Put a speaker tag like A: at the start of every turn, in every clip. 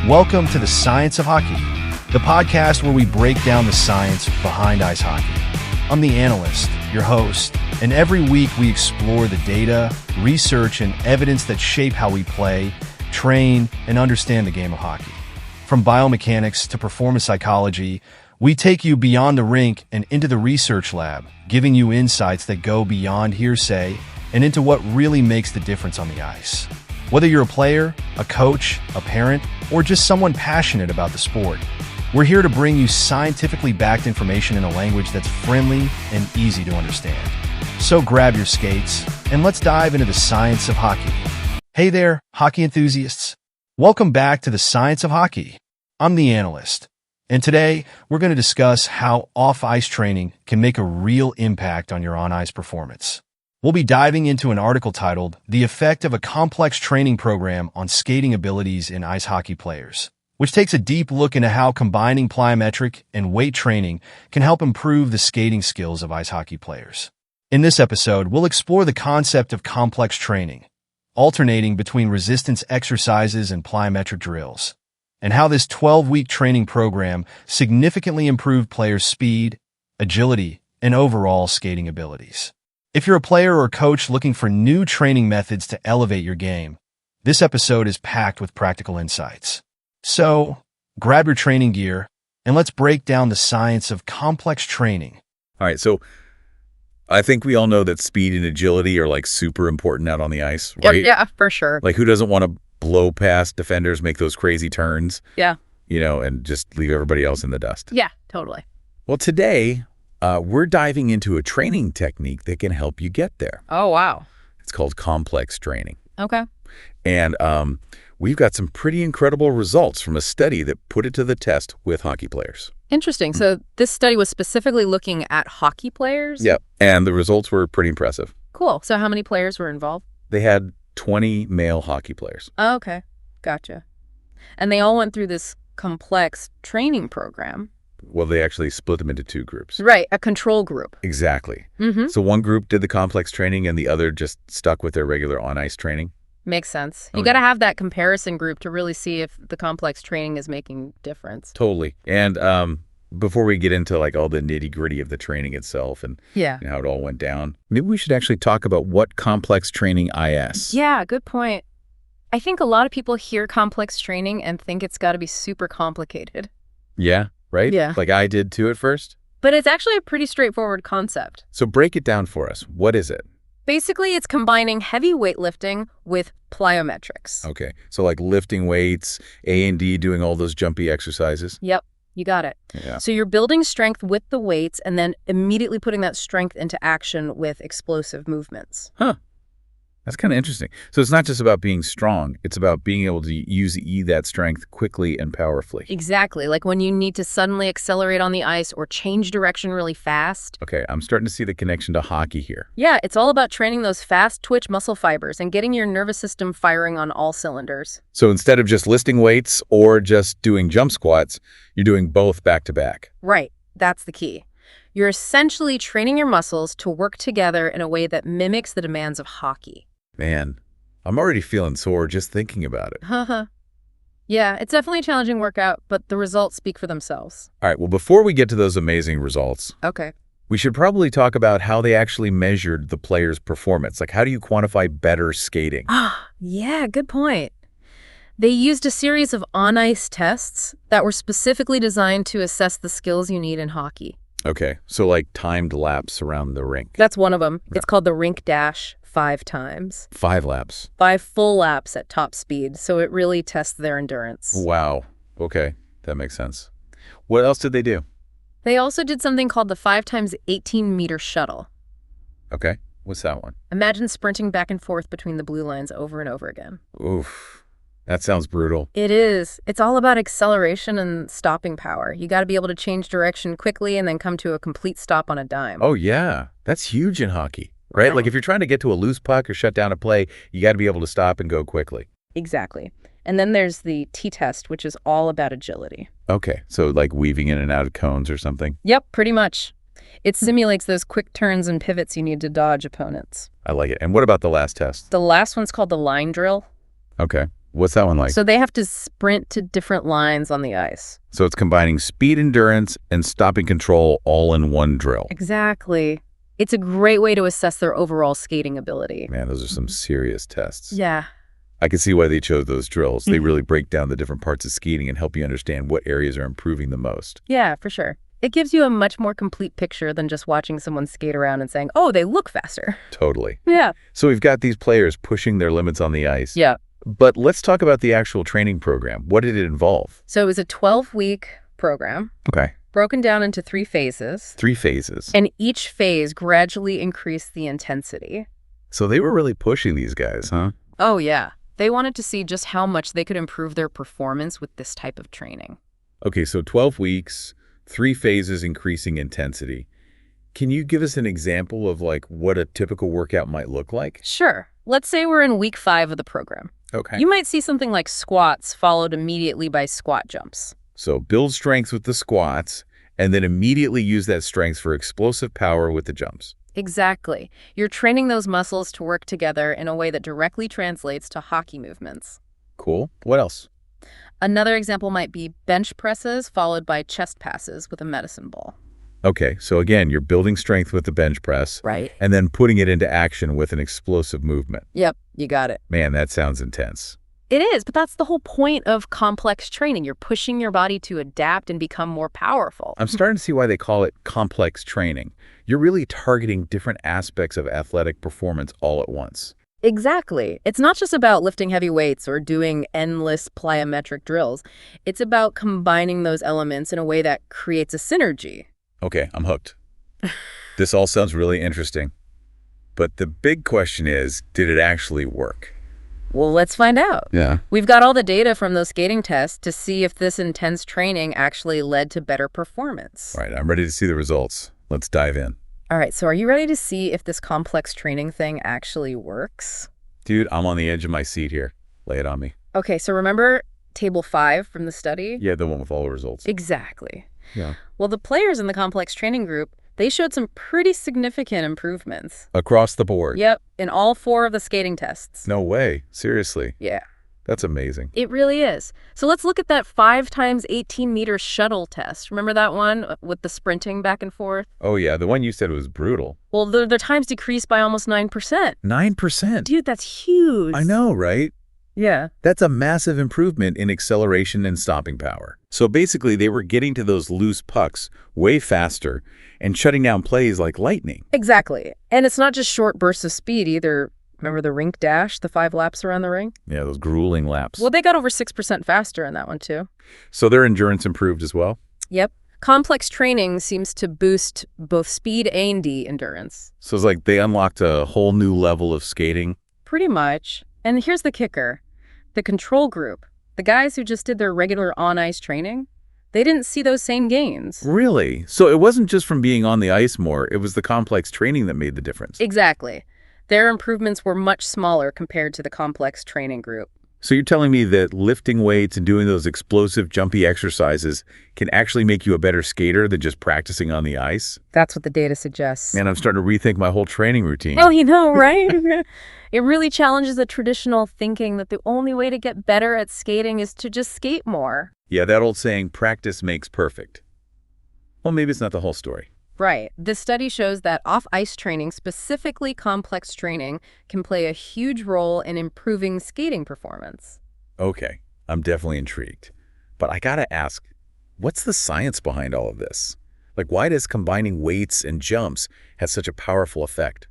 A: Welcome to the Science of Hockey, the podcast where we break down the science behind ice hockey. I'm the analyst, your host, and every week we explore the data, research, and evidence that shape how we play, train, and understand the game of hockey. From biomechanics to performance psychology, we take you beyond the rink and into the research lab, giving you insights that go beyond hearsay and into what really makes the difference on the ice. Whether you're a player, a coach, a parent, or just someone passionate about the sport, we're here to bring you scientifically backed information in a language that's friendly and easy to understand. So grab your skates and let's dive into the science of hockey. Hey there, hockey enthusiasts. Welcome back to the Science of Hockey. I'm the analyst, and today we're going to discuss how off-ice training can make a real impact on your on-ice performance. We'll be diving into an article titled, "The Effect of a Complex Training Program on Skating Abilities in Ice Hockey Players," which takes a deep look into how combining plyometric and weight training can help improve the skating skills of ice hockey players. In this episode, we'll explore the concept of complex training, alternating between resistance exercises and plyometric drills, and how this 12-week training program significantly improved players' speed, agility, and overall skating abilities. If you're a player or coach looking for new training methods to elevate your game, this episode is packed with practical insights. So, grab your training gear, and let's break down the science of complex training.
B: All right, so I think we all know that speed and agility are like super important out on the ice, right?
C: Yeah, for sure.
B: Like who doesn't want to blow past defenders, make those crazy turns,
C: Yeah.
B: And just leave everybody else in the dust?
C: Yeah, totally.
B: Well, today we're diving into a training technique that can help you get there.
C: Oh, wow.
B: It's called complex training.
C: Okay.
B: And we've got some pretty incredible results from a study that put it to the test with hockey players.
C: Interesting. So this study was specifically looking at hockey players?
B: Yep. And the results were pretty impressive.
C: Cool. So how many players were involved?
B: They had 20 male hockey players.
C: Oh, okay. Gotcha. And they all went through this complex training program.
B: Well, they actually split them into two groups.
C: Right. A control group.
B: Exactly.
C: Mm-hmm.
B: So one group did the complex training and the other just stuck with their regular on-ice training.
C: Makes sense. You
B: Okay.
C: got to have that comparison group to really see if the complex training is making difference.
B: Totally. And before we get into like all the nitty-gritty of the training itself and
C: Yeah.
B: how it all went down, maybe we should actually talk about what complex training is.
C: Yeah, good point. I think a lot of people hear complex training and think it's got to be super complicated.
B: Yeah, right?
C: Yeah.
B: Like I did too at first.
C: But it's actually a pretty straightforward concept.
B: So break it down for us. What is it?
C: Basically, it's combining heavy weightlifting with plyometrics.
B: Okay. So like lifting weights, A&D, doing all those jumpy exercises.
C: Yep, you got it.
B: Yeah.
C: So you're building strength with the weights and then immediately putting that strength into action with explosive movements.
B: Huh. That's kind of interesting. So it's not just about being strong. It's about being able to use that strength quickly and powerfully.
C: Exactly, like when you need to suddenly accelerate on the ice or change direction really fast.
B: Okay, I'm starting to see the connection to hockey here.
C: Yeah, it's all about training those fast twitch muscle fibers and getting your nervous system firing on all cylinders.
B: So instead of just lifting weights or just doing jump squats, you're doing both back to back.
C: Right, that's the key. You're essentially training your muscles to work together in a way that mimics the demands of hockey.
B: Man, I'm already feeling sore just thinking about it.
C: Haha. Yeah, it's definitely a challenging workout, but the results speak for themselves.
B: All right, well, before we get to those amazing results,
C: Okay.
B: we should probably talk about how they actually measured the player's performance. Like, how do you quantify better skating?
C: Yeah, good point. They used a series of on-ice tests that were specifically designed to assess the skills you need in hockey.
B: Okay, so like timed laps around the rink.
C: That's one of them. It's called the rink dash 5 times.
B: 5 laps.
C: 5 full laps at top speed, so it really tests their endurance.
B: Wow. Okay, that makes sense. What else did they do?
C: They also did something called the 5 times 18-meter shuttle.
B: Okay, what's that one?
C: Imagine sprinting back and forth between the blue lines over and over again.
B: Oof, that sounds brutal.
C: It is. It's all about acceleration and stopping power. You got to be able to change direction quickly and then come to a complete stop on a dime.
B: Oh, yeah, that's huge in hockey, right? Like if you're trying to get to a loose puck or shut down a play, you got to be able to stop and go quickly.
C: Exactly. And then there's the T-test, which is all about agility.
B: Okay, so like weaving in and out of cones or something?
C: Yep, pretty much. It simulates those quick turns and pivots you need to dodge opponents.
B: I like it. And what about the last test?
C: The last one's called the line drill.
B: Okay. What's that one like?
C: So they have to sprint to different lines on the ice.
B: So it's combining speed endurance and stopping control all in one drill.
C: Exactly. It's a great way to assess their overall skating ability.
B: Man, those are some serious tests.
C: Yeah.
B: I can see why they chose those drills. They really break down the different parts of skating and help you understand what areas are improving the most.
C: Yeah, for sure. It gives you a much more complete picture than just watching someone skate around and saying, oh, they look faster.
B: Totally.
C: Yeah.
B: So we've got these players pushing their limits on the ice.
C: Yeah.
B: But let's talk about the actual training program. What did it involve?
C: So it was a 12-week program.
B: Okay.
C: Broken down into 3 phases.
B: 3 phases.
C: And each phase gradually increased the intensity.
B: So they were really pushing these guys, huh?
C: Oh, yeah. They wanted to see just how much they could improve their performance with this type of training.
B: Okay, so 12 weeks, 3 phases increasing intensity. Can you give us an example of like what a typical workout might look like?
C: Sure. Let's say we're in week 5 of the program.
B: Okay.
C: You might see something like squats followed immediately by squat jumps.
B: So build strength with the squats and then immediately use that strength for explosive power with the jumps.
C: Exactly. You're training those muscles to work together in a way that directly translates to hockey movements.
B: Cool. What else?
C: Another example might be bench presses followed by chest passes with a medicine ball.
B: Okay, so again, you're building strength with the bench press.
C: Right.
B: And then putting it into action with an explosive movement.
C: Yep, you got it.
B: Man, that sounds intense.
C: It is, but that's the whole point of complex training. You're pushing your body to adapt and become more powerful.
B: I'm starting to see why they call it complex training. You're really targeting different aspects of athletic performance all at once.
C: Exactly. It's not just about lifting heavy weights or doing endless plyometric drills. It's about combining those elements in a way that creates a synergy.
B: Okay, I'm hooked. This all sounds really interesting. But the big question is, did it actually work?
C: Well, let's find out.
B: Yeah.
C: We've got all the data from those skating tests to see if this intense training actually led to better performance.
B: All right, I'm ready to see the results. Let's dive in.
C: All right, so are you ready to see if this complex training thing actually works?
B: Dude, I'm on the edge of my seat here. Lay it on me.
C: Okay, so remember table 5 from the study?
B: Yeah, the one with all the results.
C: Exactly.
B: Yeah.
C: Well, the players in the complex training group, they showed some pretty significant improvements.
B: Across the board?
C: Yep, in all 4 of the skating tests.
B: No way. Seriously.
C: Yeah.
B: That's amazing.
C: It really is. So let's look at that 5 times 18-meter shuttle test. Remember that one with the sprinting back and forth?
B: Oh, yeah. The one you said was brutal.
C: Well, the times decreased by almost 9%.
B: 9%?
C: Dude, that's huge.
B: I know, right?
C: Yeah.
B: That's a massive improvement in acceleration and stopping power. So basically, they were getting to those loose pucks way faster and shutting down plays like lightning.
C: Exactly. And it's not just short bursts of speed either. Remember the rink dash, the 5 laps around the ring?
B: Yeah, those grueling laps.
C: Well, they got over 6% faster in that one, too.
B: So their endurance improved as well?
C: Yep. Complex training seems to boost both speed and endurance.
B: So it's like they unlocked a whole new level of skating?
C: Pretty much. And here's the kicker. The control group, the guys who just did their regular on-ice training, they didn't see those same gains.
B: Really? So it wasn't just from being on the ice more, it was the complex training that made the difference?
C: Exactly. Their improvements were much smaller compared to the complex training group.
B: So you're telling me that lifting weights and doing those explosive, jumpy exercises can actually make you a better skater than just practicing on the ice?
C: That's what the data suggests.
B: Man, I'm starting to rethink my whole training routine.
C: Oh, you know, right? It really challenges the traditional thinking that the only way to get better at skating is to just skate more.
B: Yeah, that old saying, practice makes perfect. Well, maybe it's not the whole story.
C: Right. This study shows that off-ice training, specifically complex training, can play a huge role in improving skating performance.
B: Okay, I'm definitely intrigued. But I gotta ask, what's the science behind all of this? Like, why does combining weights and jumps have such a powerful effect?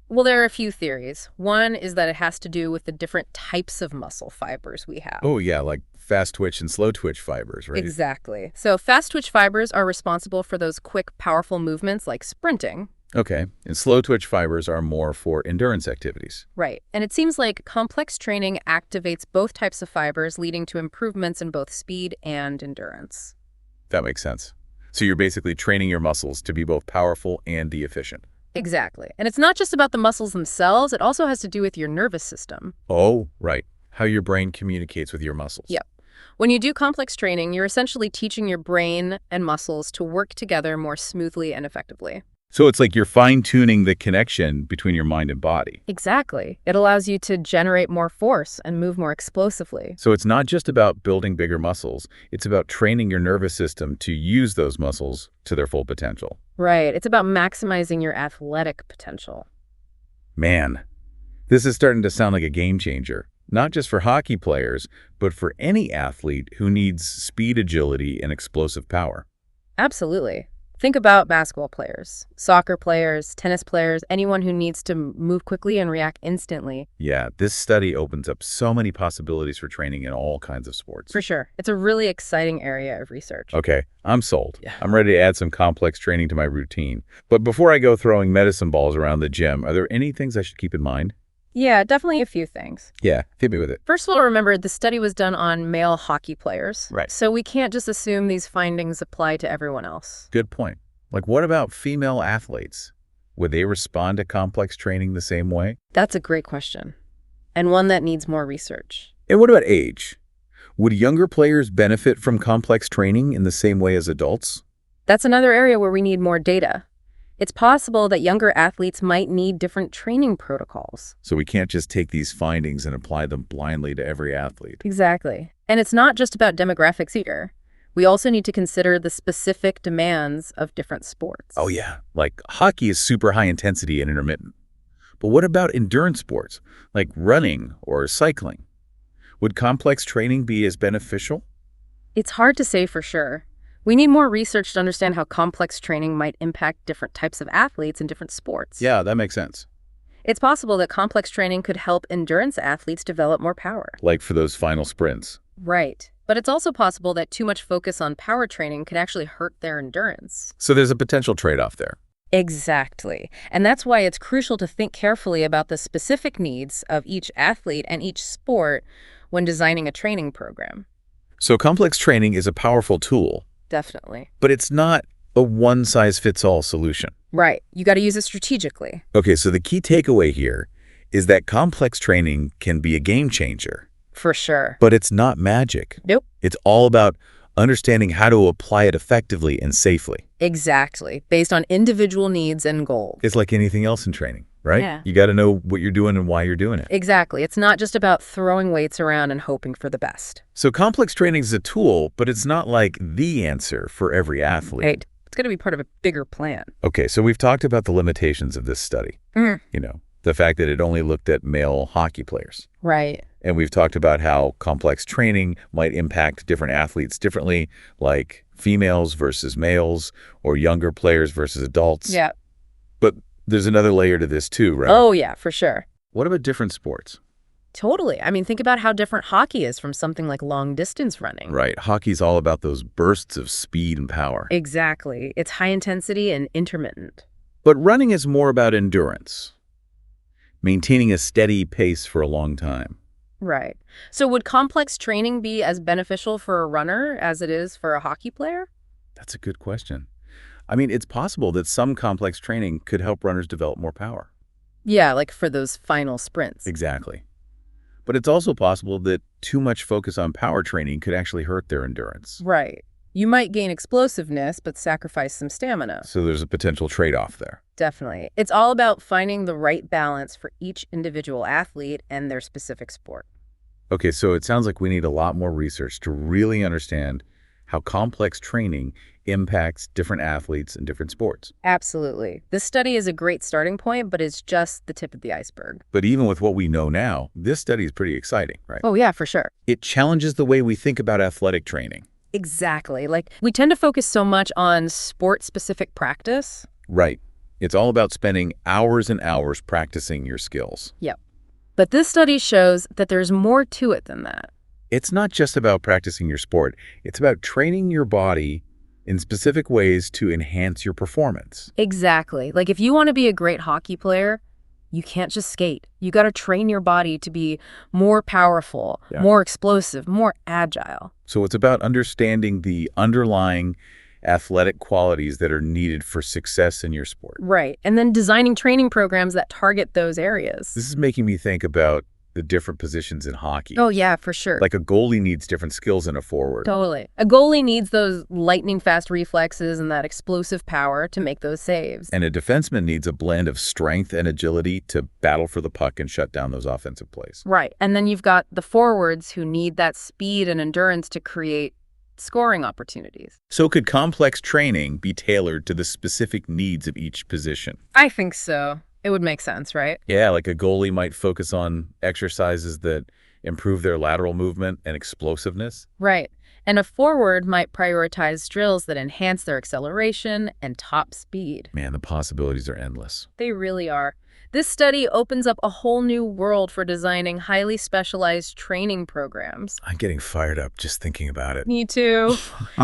C: Well, there are a few theories. One is that it has to do with the different types of muscle fibers we have.
B: Oh, yeah, like fast twitch and slow twitch fibers, right?
C: Exactly. So fast twitch fibers are responsible for those quick, powerful movements like sprinting.
B: Okay, and slow twitch fibers are more for endurance activities.
C: Right. And it seems like complex training activates both types of fibers, leading to improvements in both speed and endurance.
B: That makes sense. So you're basically training your muscles to be both powerful and be efficient.
C: Exactly. And it's not just about the muscles themselves, it also has to do with your nervous system.
B: Oh, right. How your brain communicates with your muscles.
C: Yep. When you do complex training, you're essentially teaching your brain and muscles to work together more smoothly and effectively.
B: So it's like you're fine-tuning the connection between your mind and body.
C: Exactly. It allows you to generate more force and move more explosively.
B: So it's not just about building bigger muscles. It's about training your nervous system to use those muscles to their full potential.
C: Right. It's about maximizing your athletic potential.
B: Man, this is starting to sound like a game changer, not just for hockey players, but for any athlete who needs speed, agility, and explosive power.
C: Absolutely. Think about basketball players, soccer players, tennis players, anyone who needs to move quickly and react instantly.
B: Yeah, this study opens up so many possibilities for training in all kinds of sports.
C: For sure. It's a really exciting area of research.
B: Okay, I'm sold.
C: Yeah.
B: I'm ready to add some complex training to my routine. But before I go throwing medicine balls around the gym, are there any things I should keep in mind?
C: Yeah, definitely a few things.
B: Yeah, hit me with it.
C: First of all, remember the study was done on male hockey players.
B: Right.
C: So we can't just assume these findings apply to everyone else.
B: Good point. Like, what about female athletes? Would they respond to complex training the same way?
C: That's a great question, and one that needs more research.
B: And what about age? Would younger players benefit from complex training in the same way as adults?
C: That's another area where we need more data. It's possible that younger athletes might need different training protocols.
B: So we can't just take these findings and apply them blindly to every athlete.
C: Exactly. And it's not just about demographics either. We also need to consider the specific demands of different sports.
B: Oh yeah, like hockey is super high intensity and intermittent. But what about endurance sports, like running or cycling? Would complex training be as beneficial?
C: It's hard to say for sure. We need more research to understand how complex training might impact different types of athletes in different sports.
B: Yeah, that makes sense.
C: It's possible that complex training could help endurance athletes develop more power.
B: Like for those final sprints.
C: Right. But it's also possible that too much focus on power training could actually hurt their endurance.
B: So there's a potential trade-off there.
C: Exactly. And that's why it's crucial to think carefully about the specific needs of each athlete and each sport when designing a training program.
B: So complex training is a powerful tool,
C: Definitely.
B: but it's not a one-size-fits-all solution.
C: Right. You got to use it strategically.
B: Okay, so the key takeaway here is that complex training can be a game changer,
C: For sure.
B: but it's not magic.
C: Nope.
B: It's all about understanding how to apply it effectively and safely.
C: Exactly. Based on individual needs and goals.
B: It's like anything else in training, right?
C: Yeah.
B: You got to know what you're doing and why you're doing it.
C: Exactly. It's not just about throwing weights around and hoping for the best.
B: So complex training is a tool, but it's not like the answer for every athlete.
C: Right. It's going to be part of a bigger plan.
B: Okay, so we've talked about the limitations of this study.
C: Mm.
B: You know, the fact that it only looked at male hockey players.
C: Right.
B: And we've talked about how complex training might impact different athletes differently, like females versus males or younger players versus adults.
C: Yeah.
B: But there's another layer to this too, right?
C: Oh, yeah, for sure.
B: What about different sports?
C: Totally. I mean, think about how different hockey is from something like long distance running.
B: Right. Hockey's all about those bursts of speed and power.
C: Exactly. It's high intensity and intermittent.
B: But running is more about endurance, maintaining a steady pace for a long time.
C: Right. So would complex training be as beneficial for a runner as it is for a hockey player?
B: That's a good question. I mean, it's possible that some complex training could help runners develop more power.
C: Yeah, like for those final sprints.
B: Exactly. But it's also possible that too much focus on power training could actually hurt their endurance.
C: Right. You might gain explosiveness, but sacrifice some stamina.
B: So there's a potential trade-off there.
C: Definitely. It's all about finding the right balance for each individual athlete and their specific sport.
B: Okay, so it sounds like we need a lot more research to really understand how complex training impacts different athletes in different sports.
C: Absolutely. This study is a great starting point, but it's just the tip of the iceberg.
B: But even with what we know now, this study is pretty exciting, right?
C: Oh, yeah, for sure.
B: It challenges the way we think about athletic training.
C: Exactly. Like, we tend to focus so much on sport-specific practice.
B: Right. It's all about spending hours and hours practicing your skills.
C: Yep. But this study shows that there's more to it than that.
B: It's not just about practicing your sport. It's about training your body in specific ways to enhance your performance.
C: Exactly. Like, if you want to be a great hockey player, you can't just skate. You got to train your body to be more powerful, more explosive, more agile.
B: So it's about understanding the underlying athletic qualities that are needed for success in your sport.
C: Right. And then designing training programs that target those areas.
B: This is making me think about the different positions in hockey.
C: Oh, yeah, for sure.
B: Like a goalie needs different skills than a forward.
C: Totally. A goalie needs those lightning-fast reflexes and that explosive power to make those saves.
B: And a defenseman needs a blend of strength and agility to battle for the puck and shut down those offensive plays.
C: Right. And then you've got the forwards who need that speed and endurance to create scoring opportunities.
B: So could complex training be tailored to the specific needs of each position?
C: I think so. It would make sense, right?
B: Yeah, like a goalie might focus on exercises that improve their lateral movement and explosiveness.
C: Right. And a forward might prioritize drills that enhance their acceleration and top speed.
B: Man, the possibilities are endless.
C: They really are. This study opens up a whole new world for designing highly specialized training programs.
B: I'm getting fired up just thinking about it.
C: Me too.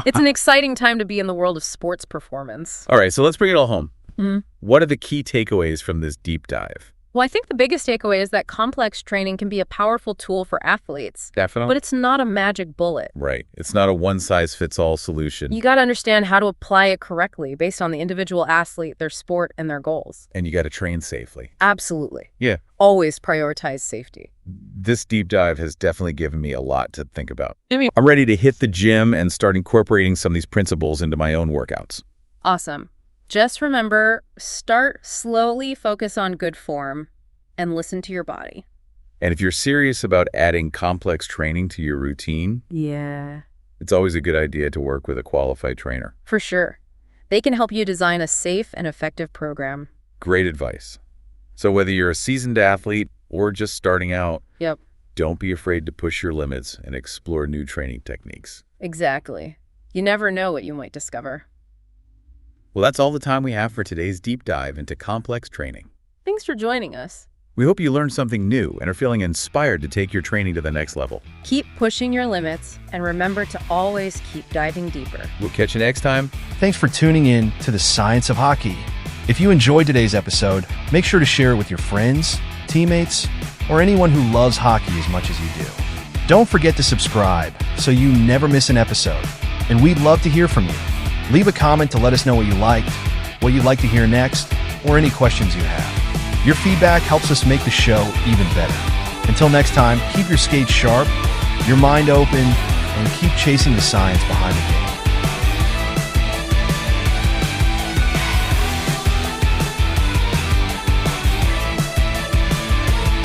C: It's an exciting time to be in the world of sports performance.
B: All right, so let's bring it all home.
C: Mhm.
B: What are the key takeaways from this deep dive?
C: Well, I think the biggest takeaway is that complex training can be a powerful tool for athletes,
B: Definitely.
C: but it's not a magic bullet.
B: Right. It's not a one-size-fits-all solution.
C: You got to understand how to apply it correctly based on the individual athlete, their sport, and their goals.
B: And you got to train safely.
C: Absolutely.
B: Yeah.
C: Always prioritize safety.
B: This deep dive has definitely given me a lot to think about.
C: I mean,
B: I'm ready to hit the gym and start incorporating some of these principles into my own workouts.
C: awesome. Just remember, start slowly, focus on good form, and listen to your body.
B: And if you're serious about adding complex training to your routine,
C: Yeah.
B: it's always a good idea to work with a qualified trainer.
C: For sure. They can help you design a safe and effective program.
B: Great advice. So whether you're a seasoned athlete or just starting out,
C: Yep,
B: don't be afraid to push your limits and explore new training techniques.
C: exactly. You never know what you might discover.
B: Well, that's all the time we have for today's deep dive into complex training.
C: Thanks for joining us.
B: We hope you learned something new and are feeling inspired to take your training to the next level.
C: Keep pushing your limits, and remember to always keep diving deeper.
B: We'll catch you next time.
A: Thanks for tuning in to the Science of Hockey. If you enjoyed today's episode, make sure to share it with your friends, teammates, or anyone who loves hockey as much as you do. Don't forget to subscribe so you never miss an episode. And we'd love to hear from you. Leave a comment to let us know what you liked, what you'd like to hear next, or any questions you have. Your feedback helps us make the show even better. Until next time, keep your skates sharp, your mind open, and keep chasing the science behind the game.